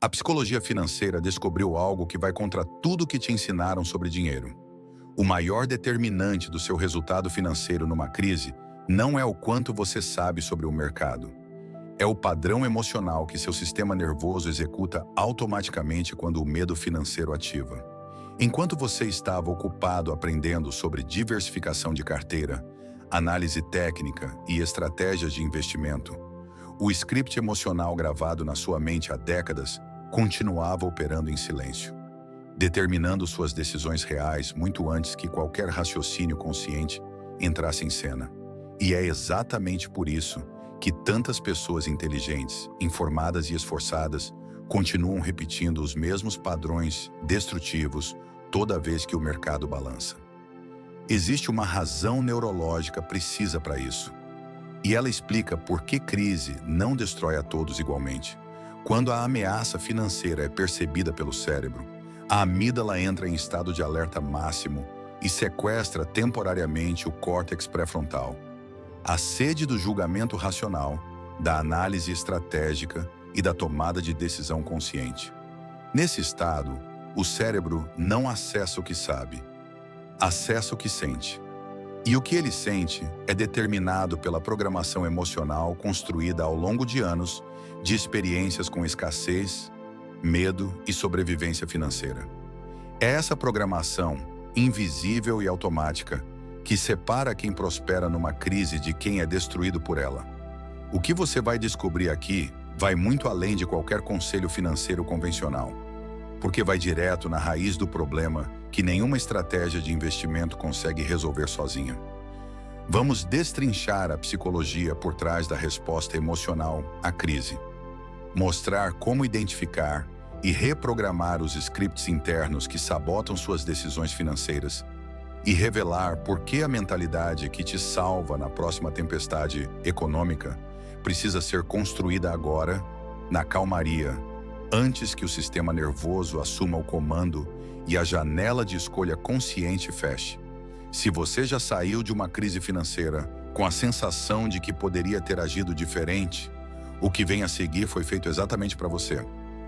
A psicologia financeira descobriu algo que vai contra tudo que te ensinaram sobre dinheiro. O maior determinante do seu resultado financeiro numa crise não é o quanto você sabe sobre o mercado. É o padrão emocional que seu sistema nervoso executa automaticamente quando o medo financeiro ativa. Enquanto você estava ocupado aprendendo sobre diversificação de carteira, análise técnica e estratégias de investimento, o script emocional gravado na sua mente há décadas continuava operando em silêncio, determinando suas decisões reais muito antes que qualquer raciocínio consciente entrasse em cena. E é exatamente por isso que tantas pessoas inteligentes, informadas e esforçadas continuam repetindo os mesmos padrões destrutivos toda vez que o mercado balança. Existe uma razão neurológica precisa para isso. E ela explica por que crise não destrói a todos igualmente. Quando a ameaça financeira é percebida pelo cérebro, a amígdala entra em estado de alerta máximo e sequestra temporariamente o córtex pré-frontal. A sede do julgamento racional, da análise estratégica e da tomada de decisão consciente. Nesse estado, o cérebro não acessa o que sabe, acessa o que sente. E o que ele sente é determinado pela programação emocional construída ao longo de anos de experiências com escassez, medo e sobrevivência financeira. É essa programação, invisível e automática, que separa quem prospera numa crise de quem é destruído por ela. O que você vai descobrir aqui vai muito além de qualquer conselho financeiro convencional, porque vai direto na raiz do problema que nenhuma estratégia de investimento consegue resolver sozinha. Vamos destrinchar a psicologia por trás da resposta emocional à crise, mostrar como identificar e reprogramar os scripts internos que sabotam suas decisões financeiras e revelar por que a mentalidade que te salva na próxima tempestade econômica precisa ser construída agora, na calmaria, antes que o sistema nervoso assuma o comando e a janela de escolha consciente feche. Se você já saiu de uma crise financeira com a sensação de que poderia ter agido diferente, o que vem a seguir foi feito exatamente para você.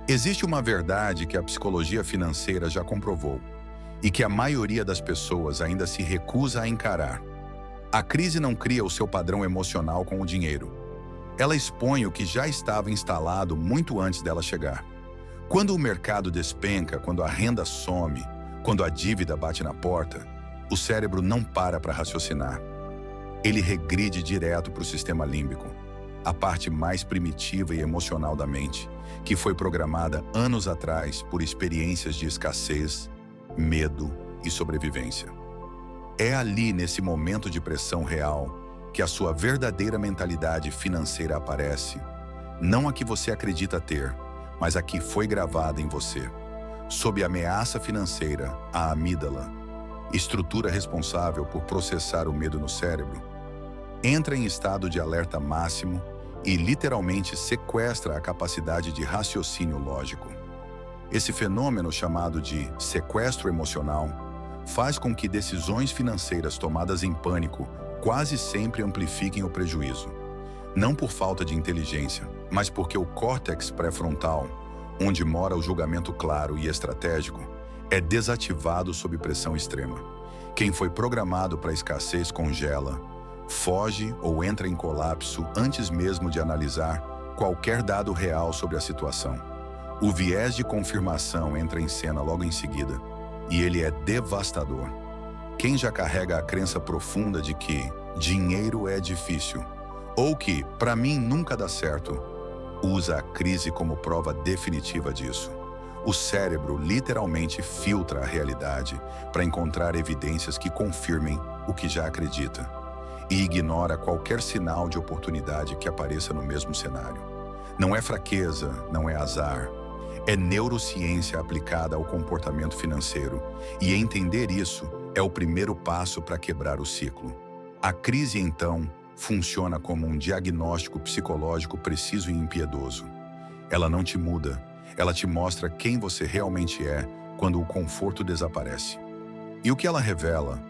Existe uma verdade que a psicologia financeira já comprovou e que a maioria das pessoas ainda se recusa a encarar. A crise não cria o seu padrão emocional com o dinheiro. Ela expõe o que já estava instalado muito antes dela chegar. Quando o mercado despenca, quando a renda some, quando a dívida bate na porta, o cérebro não para raciocinar. Ele regride direto para o sistema límbico, a parte mais primitiva e emocional da mente, que foi programada anos atrás por experiências de escassez, medo e sobrevivência. É ali, nesse momento de pressão real, que a sua verdadeira mentalidade financeira aparece, não a que você acredita ter, mas a que foi gravada em você. Sob a ameaça financeira, a amígdala, estrutura responsável por processar o medo no cérebro, entra em estado de alerta máximo e literalmente sequestra a capacidade de raciocínio lógico. Esse fenômeno, chamado de sequestro emocional, faz com que decisões financeiras tomadas em pânico quase sempre amplifiquem o prejuízo. Não por falta de inteligência, mas porque o córtex pré-frontal, onde mora o julgamento claro e estratégico, é desativado sob pressão extrema. Quem foi programado para a escassez congela, foge ou entra em colapso antes mesmo de analisar qualquer dado real sobre a situação. O viés de confirmação entra em cena logo em seguida, e ele é devastador. Quem já carrega a crença profunda de que dinheiro é difícil, ou que, para mim, nunca dá certo, usa a crise como prova definitiva disso. O cérebro literalmente filtra a realidade para encontrar evidências que confirmem o que já acredita e ignora qualquer sinal de oportunidade que apareça no mesmo cenário. Não é fraqueza, não é azar. É neurociência aplicada ao comportamento financeiro, e entender isso é o primeiro passo para quebrar o ciclo. A crise, então, funciona como um diagnóstico psicológico preciso e impiedoso. Ela não te muda, ela te mostra quem você realmente é quando o conforto desaparece. E o que ela revela?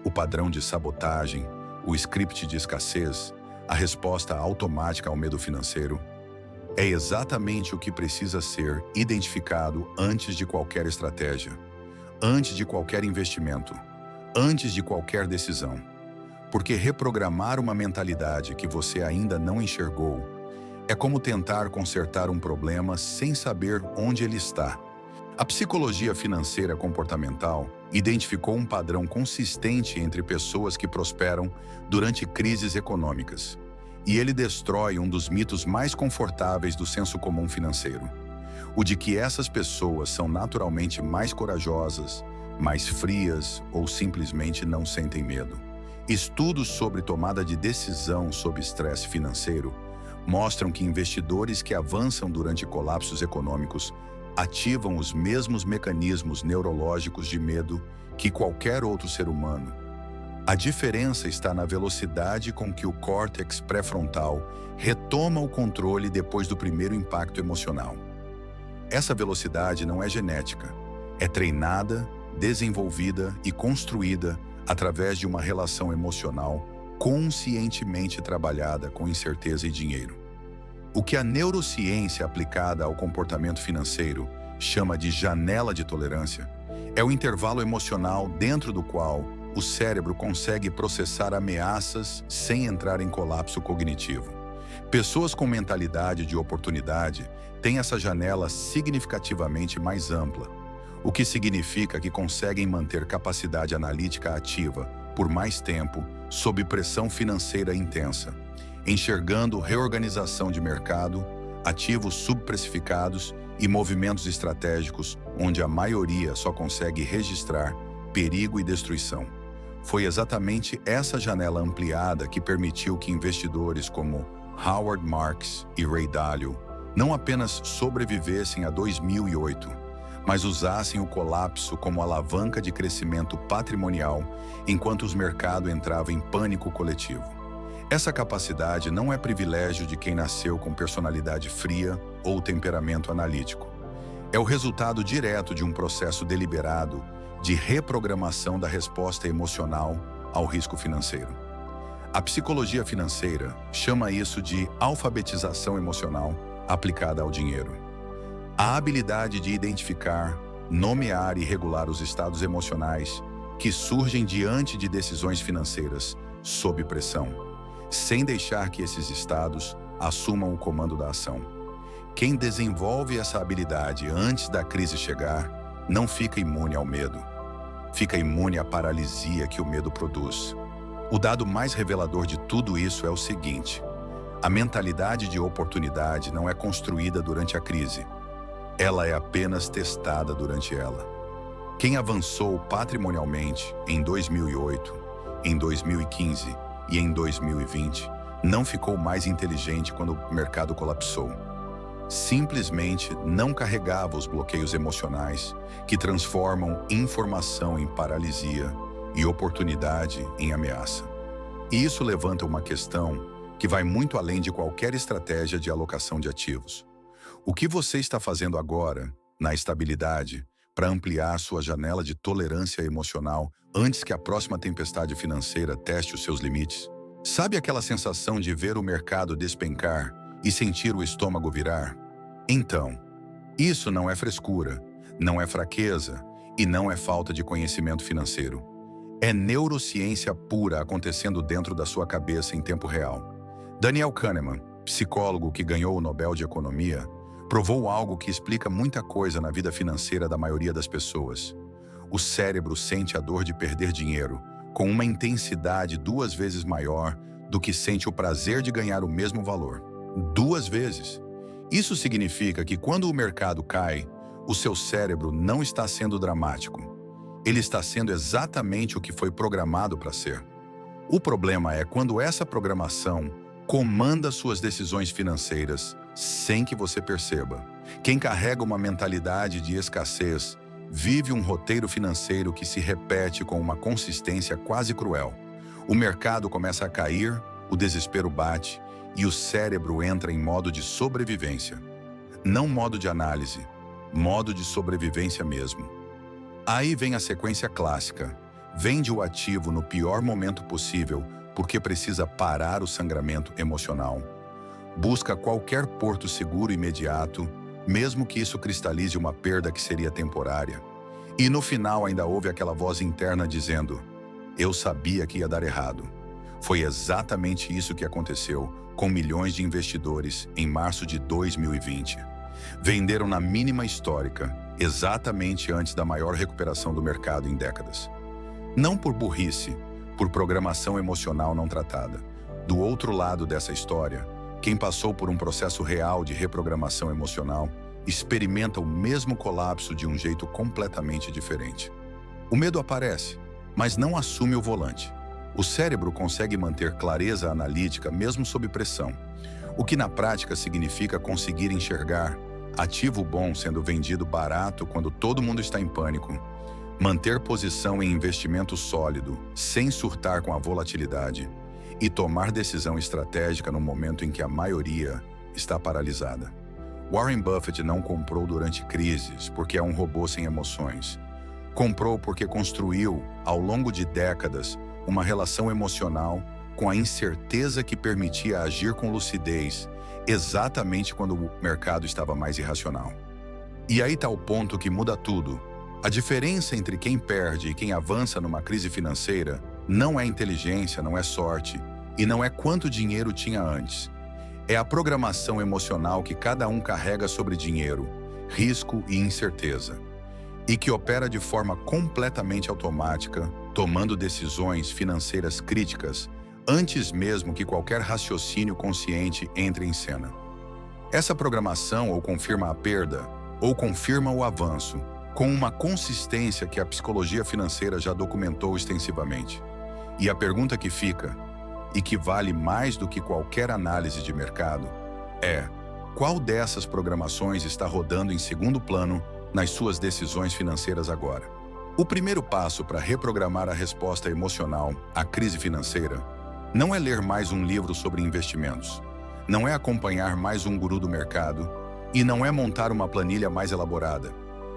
O padrão de sabotagem, o script de escassez, a resposta automática ao medo financeiro. É exatamente o que precisa ser identificado antes de qualquer estratégia, antes de qualquer investimento, antes de qualquer decisão. Porque reprogramar uma mentalidade que você ainda não enxergou é como tentar consertar um problema sem saber onde ele está. A psicologia financeira comportamental identificou um padrão consistente entre pessoas que prosperam durante crises econômicas. E ele destrói um dos mitos mais confortáveis do senso comum financeiro: o de que essas pessoas são naturalmente mais corajosas, mais frias ou simplesmente não sentem medo. Estudos sobre tomada de decisão sob estresse financeiro mostram que investidores que avançam durante colapsos econômicos ativam os mesmos mecanismos neurológicos de medo que qualquer outro ser humano. A diferença está na velocidade com que o córtex pré-frontal retoma o controle depois do primeiro impacto emocional. Essa velocidade não é genética, é treinada, desenvolvida e construída através de uma relação emocional conscientemente trabalhada com incerteza e dinheiro. O que a neurociência aplicada ao comportamento financeiro chama de janela de tolerância é o intervalo emocional dentro do qual o cérebro consegue processar ameaças sem entrar em colapso cognitivo. Pessoas com mentalidade de oportunidade têm essa janela significativamente mais ampla, o que significa que conseguem manter capacidade analítica ativa por mais tempo sob pressão financeira intensa, enxergando reorganização de mercado, ativos subprecificados e movimentos estratégicos onde a maioria só consegue registrar perigo e destruição. Foi exatamente essa janela ampliada que permitiu que investidores como Howard Marks e Ray Dalio não apenas sobrevivessem a 2008, mas usassem o colapso como alavanca de crescimento patrimonial enquanto os mercados entravam em pânico coletivo. Essa capacidade não é privilégio de quem nasceu com personalidade fria ou temperamento analítico. É o resultado direto de um processo deliberado de reprogramação da resposta emocional ao risco financeiro. A psicologia financeira chama isso de alfabetização emocional aplicada ao dinheiro. A habilidade de identificar, nomear e regular os estados emocionais que surgem diante de decisões financeiras sob pressão, sem deixar que esses estados assumam o comando da ação. Quem desenvolve essa habilidade antes da crise chegar não fica imune ao medo. Fica imune à paralisia que o medo produz. O dado mais revelador de tudo isso é o seguinte: a mentalidade de oportunidade não é construída durante a crise. Ela é apenas testada durante ela. Quem avançou patrimonialmente em 2008, em 2015 e em 2020 não ficou mais inteligente quando o mercado colapsou. Simplesmente não carregava os bloqueios emocionais que transformam informação em paralisia e oportunidade em ameaça. E isso levanta uma questão que vai muito além de qualquer estratégia de alocação de ativos. O que você está fazendo agora, na estabilidade, para ampliar sua janela de tolerância emocional antes que a próxima tempestade financeira teste os seus limites? Sabe aquela sensação de ver o mercado despencar e sentir o estômago virar? Então, isso não é frescura, não é fraqueza e não é falta de conhecimento financeiro. É neurociência pura acontecendo dentro da sua cabeça em tempo real. Daniel Kahneman, psicólogo que ganhou o Nobel de Economia, provou algo que explica muita coisa na vida financeira da maioria das pessoas. O cérebro sente a dor de perder dinheiro com uma intensidade 2 vezes maior do que sente o prazer de ganhar o mesmo valor. 2 vezes. Isso significa que quando o mercado cai, o seu cérebro não está sendo dramático. Ele está sendo exatamente o que foi programado para ser. O problema é quando essa programação comanda suas decisões financeiras sem que você perceba. Quem carrega uma mentalidade de escassez vive um roteiro financeiro que se repete com uma consistência quase cruel. O mercado começa a cair, o desespero bate e o cérebro entra em modo de sobrevivência. Não modo de análise, modo de sobrevivência mesmo. Aí vem a sequência clássica. Vende o ativo no pior momento possível porque precisa parar o sangramento emocional. Busca qualquer porto seguro imediato, mesmo que isso cristalize uma perda que seria temporária. E no final ainda houve aquela voz interna dizendo: eu sabia que ia dar errado. Foi exatamente isso que aconteceu com milhões de investidores em março de 2020. Venderam na mínima histórica, exatamente antes da maior recuperação do mercado em décadas. Não por burrice, por programação emocional não tratada. Do outro lado dessa história, quem passou por um processo real de reprogramação emocional experimenta o mesmo colapso de um jeito completamente diferente. O medo aparece, mas não assume o volante. O cérebro consegue manter clareza analítica mesmo sob pressão, o que na prática significa conseguir enxergar ativo bom sendo vendido barato quando todo mundo está em pânico, manter posição em investimento sólido sem surtar com a volatilidade e tomar decisão estratégica no momento em que a maioria está paralisada. Warren Buffett não comprou durante crises porque é um robô sem emoções. Comprou porque construiu, ao longo de décadas, uma relação emocional com a incerteza que permitia agir com lucidez, exatamente quando o mercado estava mais irracional. E aí está o ponto que muda tudo. A diferença entre quem perde e quem avança numa crise financeira não é inteligência, não é sorte, e não é quanto dinheiro tinha antes. É a programação emocional que cada um carrega sobre dinheiro, risco e incerteza, e que opera de forma completamente automática, tomando decisões financeiras críticas antes mesmo que qualquer raciocínio consciente entre em cena. Essa programação ou confirma a perda, ou confirma o avanço, com uma consistência que a psicologia financeira já documentou extensivamente. E a pergunta que fica, e que vale mais do que qualquer análise de mercado, é: qual dessas programações está rodando em segundo plano nas suas decisões financeiras agora? O primeiro passo para reprogramar a resposta emocional à crise financeira não é ler mais um livro sobre investimentos, não é acompanhar mais um guru do mercado e não é montar uma planilha mais elaborada.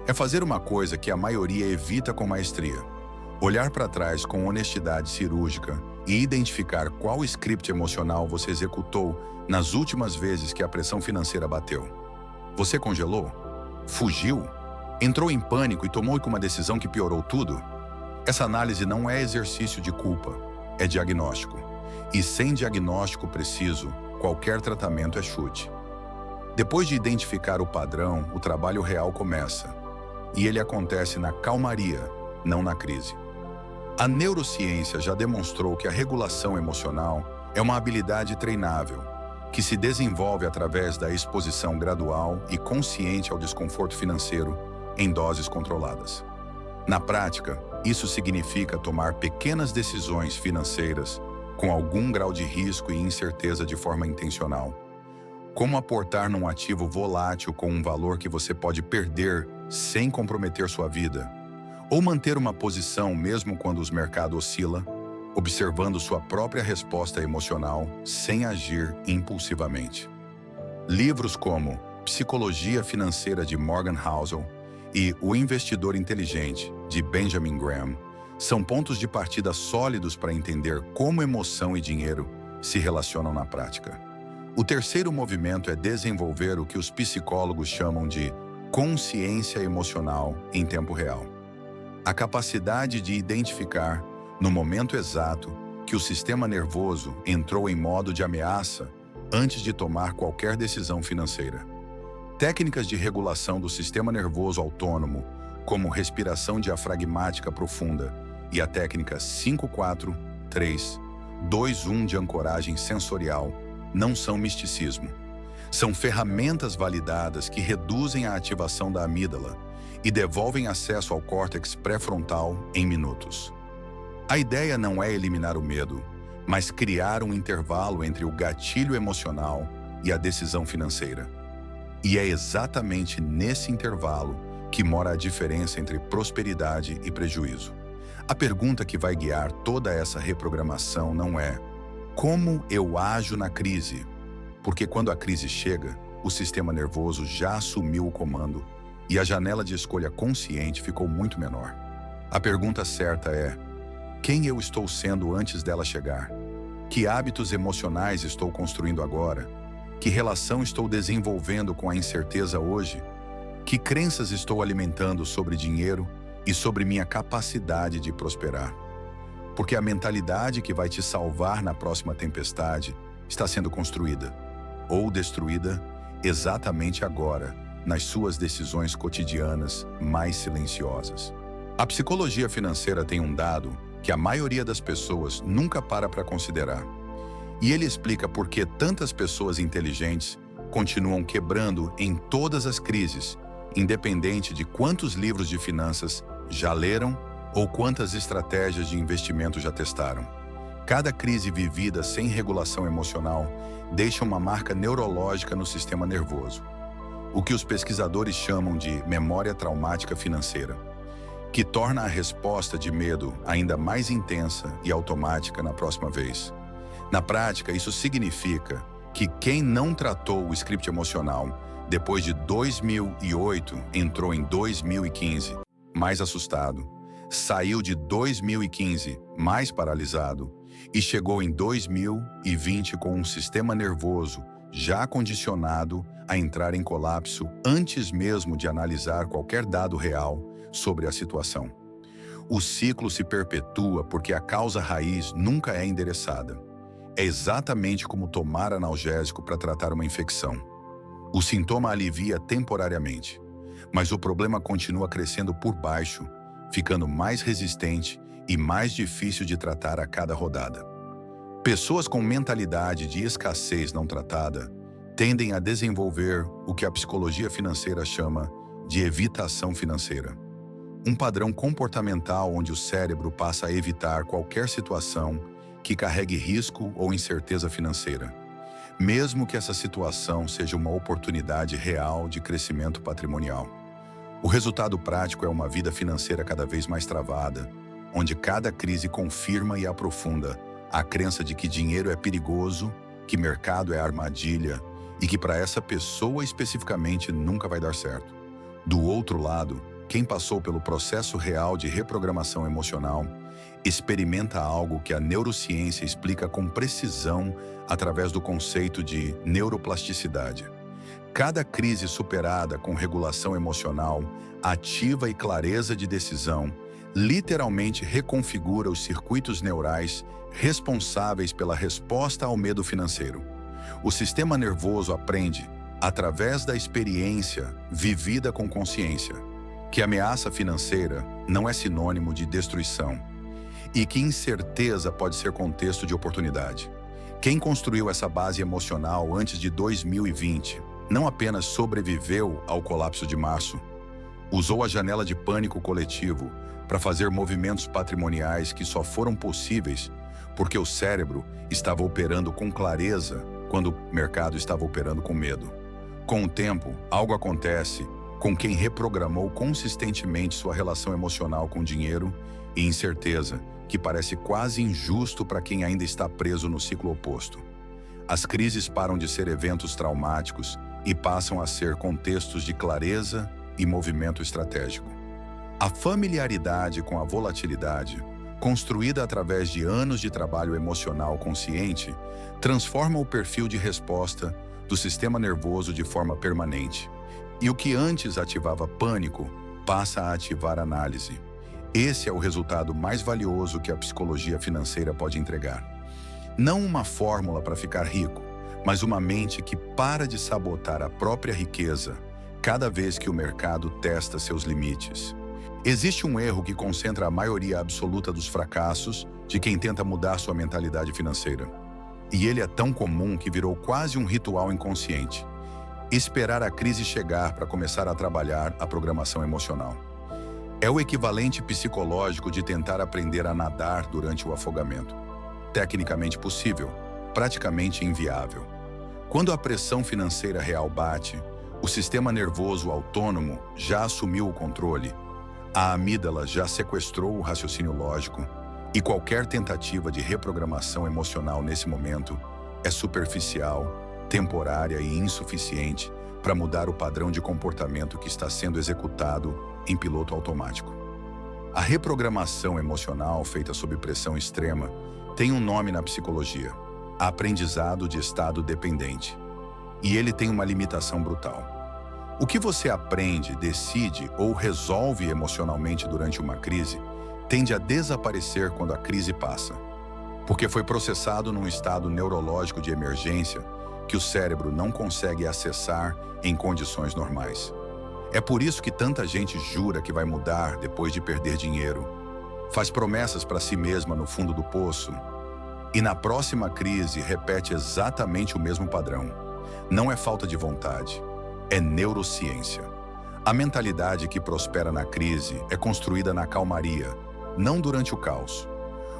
É fazer uma coisa que a maioria evita com maestria: olhar para trás com honestidade cirúrgica e identificar qual script emocional você executou nas últimas vezes que a pressão financeira bateu. Você congelou? Fugiu? Entrou em pânico e tomou uma decisão que piorou tudo? Essa análise não é exercício de culpa, é diagnóstico. E sem diagnóstico preciso, qualquer tratamento é chute. Depois de identificar o padrão, o trabalho real começa. E ele acontece na calmaria, não na crise. A neurociência já demonstrou que a regulação emocional é uma habilidade treinável, que se desenvolve através da exposição gradual e consciente ao desconforto financeiro em doses controladas. Na prática, isso significa tomar pequenas decisões financeiras com algum grau de risco e incerteza de forma intencional. Como aportar num ativo volátil com um valor que você pode perder sem comprometer sua vida, ou manter uma posição mesmo quando o mercado oscila, observando sua própria resposta emocional sem agir impulsivamente. Livros como Psicologia Financeira de Morgan Housel e O Investidor Inteligente, de Benjamin Graham, são pontos de partida sólidos para entender como emoção e dinheiro se relacionam na prática. O terceiro movimento é desenvolver o que os psicólogos chamam de consciência emocional em tempo real. A capacidade de identificar, no momento exato, que o sistema nervoso entrou em modo de ameaça antes de tomar qualquer decisão financeira. Técnicas de regulação do sistema nervoso autônomo, como respiração diafragmática profunda e a técnica 5-4-3-2-1 de ancoragem sensorial, não são misticismo. São ferramentas validadas que reduzem a ativação da amígdala e devolvem acesso ao córtex pré-frontal em minutos. A ideia não é eliminar o medo, mas criar um intervalo entre o gatilho emocional e a decisão financeira. E é exatamente nesse intervalo que mora a diferença entre prosperidade e prejuízo. A pergunta que vai guiar toda essa reprogramação não é: como eu ajo na crise? Porque quando a crise chega, o sistema nervoso já assumiu o comando e a janela de escolha consciente ficou muito menor. A pergunta certa é: quem eu estou sendo antes dela chegar? Que hábitos emocionais estou construindo agora? Que relação estou desenvolvendo com a incerteza hoje? Que crenças estou alimentando sobre dinheiro e sobre minha capacidade de prosperar? Porque a mentalidade que vai te salvar na próxima tempestade está sendo construída ou destruída exatamente agora, nas suas decisões cotidianas mais silenciosas. A psicologia financeira tem um dado que a maioria das pessoas nunca para considerar. E ele explica por que tantas pessoas inteligentes continuam quebrando em todas as crises, independente de quantos livros de finanças já leram ou quantas estratégias de investimento já testaram. Cada crise vivida sem regulação emocional deixa uma marca neurológica no sistema nervoso, o que os pesquisadores chamam de memória traumática financeira, que torna a resposta de medo ainda mais intensa e automática na próxima vez. Na prática, isso significa que quem não tratou o script emocional depois de 2008 entrou em 2015 mais assustado, saiu de 2015 mais paralisado e chegou em 2020 com um sistema nervoso já condicionado a entrar em colapso antes mesmo de analisar qualquer dado real sobre a situação. O ciclo se perpetua porque a causa raiz nunca é endereçada. É exatamente como tomar analgésico para tratar uma infecção. O sintoma alivia temporariamente, mas o problema continua crescendo por baixo, ficando mais resistente e mais difícil de tratar a cada rodada. Pessoas com mentalidade de escassez não tratada tendem a desenvolver o que a psicologia financeira chama de evitação financeira. Um padrão comportamental onde o cérebro passa a evitar qualquer situação que carregue risco ou incerteza financeira, mesmo que essa situação seja uma oportunidade real de crescimento patrimonial. O resultado prático é uma vida financeira cada vez mais travada, onde cada crise confirma e aprofunda a crença de que dinheiro é perigoso, que mercado é armadilha e que para essa pessoa especificamente nunca vai dar certo. Do outro lado, quem passou pelo processo real de reprogramação emocional experimenta algo que a neurociência explica com precisão através do conceito de neuroplasticidade. Cada crise superada com regulação emocional, ativa e clareza de decisão, literalmente reconfigura os circuitos neurais responsáveis pela resposta ao medo financeiro. O sistema nervoso aprende, através da experiência vivida com consciência, que ameaça financeira não é sinônimo de destruição e que incerteza pode ser contexto de oportunidade. Quem construiu essa base emocional antes de 2020 não apenas sobreviveu ao colapso de março, usou a janela de pânico coletivo para fazer movimentos patrimoniais que só foram possíveis porque o cérebro estava operando com clareza quando o mercado estava operando com medo. Com o tempo, algo acontece com quem reprogramou consistentemente sua relação emocional com dinheiro e incerteza, que parece quase injusto para quem ainda está preso no ciclo oposto. As crises param de ser eventos traumáticos e passam a ser contextos de clareza e movimento estratégico. A familiaridade com a volatilidade, construída através de anos de trabalho emocional consciente, transforma o perfil de resposta do sistema nervoso de forma permanente. E o que antes ativava pânico passa a ativar análise. Esse é o resultado mais valioso que a psicologia financeira pode entregar. Não uma fórmula para ficar rico, mas uma mente que para de sabotar a própria riqueza cada vez que o mercado testa seus limites. Existe um erro que concentra a maioria absoluta dos fracassos de quem tenta mudar sua mentalidade financeira. E ele é tão comum que virou quase um ritual inconsciente. Esperar a crise chegar para começar a trabalhar a programação emocional. É o equivalente psicológico de tentar aprender a nadar durante o afogamento. Tecnicamente possível, praticamente inviável. Quando a pressão financeira real bate, o sistema nervoso autônomo já assumiu o controle, a amígdala já sequestrou o raciocínio lógico e qualquer tentativa de reprogramação emocional nesse momento é superficial, temporária e insuficiente para mudar o padrão de comportamento que está sendo executado em piloto automático. A reprogramação emocional feita sob pressão extrema tem um nome na psicologia: aprendizado de estado dependente. e ele tem uma limitação brutal. O que você aprende, decide ou resolve emocionalmente durante uma crise tende a desaparecer quando a crise passa, porque foi processado num estado neurológico de emergência que o cérebro não consegue acessar em condições normais. É por isso que tanta gente jura que vai mudar depois de perder dinheiro, faz promessas para si mesma no fundo do poço e na próxima crise repete exatamente o mesmo padrão. Não é falta de vontade, é neurociência. A mentalidade que prospera na crise é construída na calmaria, não durante o caos.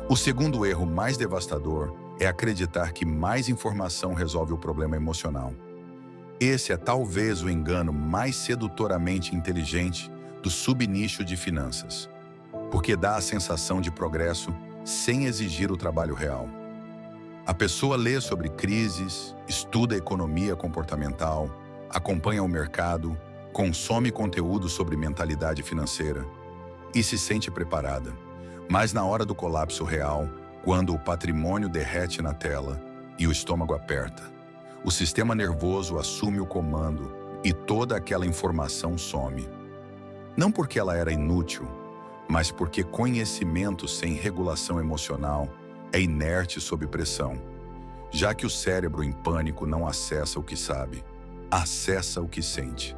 O segundo erro mais devastador é acreditar que mais informação resolve o problema emocional. Esse é talvez o engano mais sedutoramente inteligente do subnicho de finanças, porque dá a sensação de progresso sem exigir o trabalho real. A pessoa lê sobre crises, estuda economia comportamental, acompanha o mercado, consome conteúdo sobre mentalidade financeira e se sente preparada. Mas na hora do colapso real, quando o patrimônio derrete na tela e o estômago aperta, o sistema nervoso assume o comando e toda aquela informação some. Não porque ela era inútil, mas porque conhecimento sem regulação emocional é inerte sob pressão, já que o cérebro em pânico não acessa o que sabe, acessa o que sente.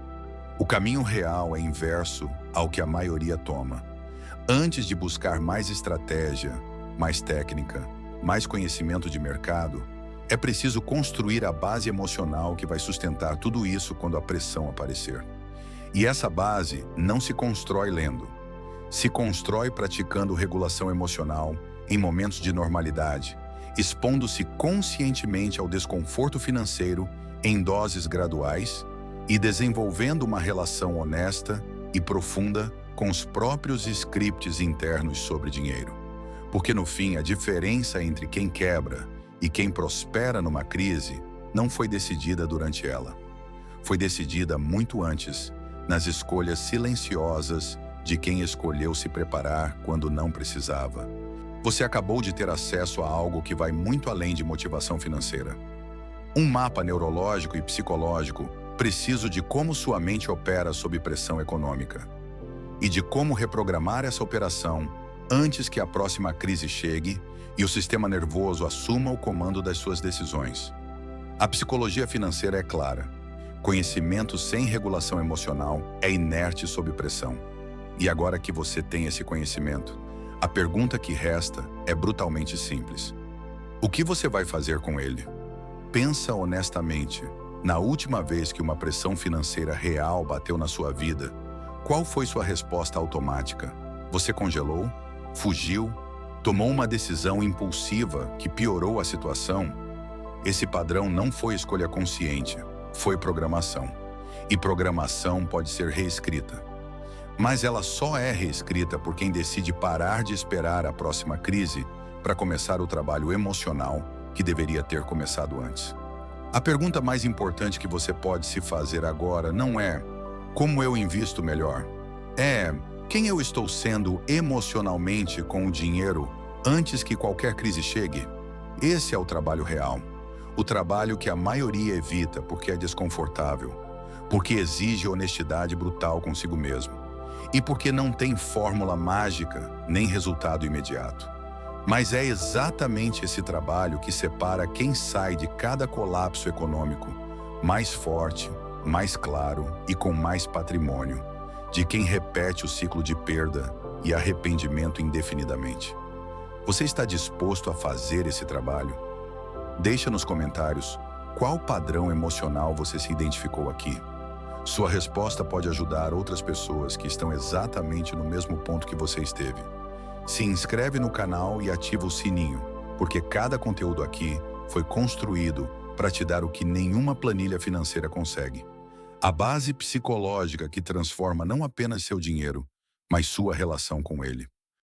O caminho real é inverso ao que a maioria toma. Antes de buscar mais estratégia, mais técnica, mais conhecimento de mercado, é preciso construir a base emocional que vai sustentar tudo isso quando a pressão aparecer. E essa base não se constrói lendo. Se constrói praticando regulação emocional em momentos de normalidade, expondo-se conscientemente ao desconforto financeiro em doses graduais e desenvolvendo uma relação honesta e profunda com os próprios scripts internos sobre dinheiro. Porque no fim, a diferença entre quem quebra e quem prospera numa crise não foi decidida durante ela. Foi decidida muito antes, nas escolhas silenciosas de quem escolheu se preparar quando não precisava. Você acabou de ter acesso a algo que vai muito além de motivação financeira. Um mapa neurológico e psicológico preciso de como sua mente opera sob pressão econômica e de como reprogramar essa operação antes que a próxima crise chegue e o sistema nervoso assuma o comando das suas decisões. A psicologia financeira é clara. Conhecimento sem regulação emocional é inerte sob pressão. E agora que você tem esse conhecimento, a pergunta que resta é brutalmente simples. O que você vai fazer com ele? Pensa honestamente. Na última vez que uma pressão financeira real bateu na sua vida, qual foi sua resposta automática? Você congelou? Fugiu? Tomou uma decisão impulsiva que piorou a situação? Esse padrão não foi escolha consciente, foi programação. E programação pode ser reescrita. Mas ela só é reescrita por quem decide parar de esperar a próxima crise para começar o trabalho emocional que deveria ter começado antes. A pergunta mais importante que você pode se fazer agora não é como eu invisto melhor. É quem eu estou sendo emocionalmente com o dinheiro antes que qualquer crise chegue. Esse é o trabalho real. O trabalho que a maioria evita porque é desconfortável, porque exige honestidade brutal consigo mesmo e porque não tem fórmula mágica nem resultado imediato. Mas é exatamente esse trabalho que separa quem sai de cada colapso econômico mais forte, mais claro e com mais patrimônio, de quem repete o ciclo de perda e arrependimento indefinidamente. Você está disposto a fazer esse trabalho? Deixa nos comentários qual padrão emocional você se identificou aqui. Sua resposta pode ajudar outras pessoas que estão exatamente no mesmo ponto que você esteve. Se inscreve no canal e ativa o sininho, porque cada conteúdo aqui foi construído para te dar o que nenhuma planilha financeira consegue. A base psicológica que transforma não apenas seu dinheiro, mas sua relação com ele.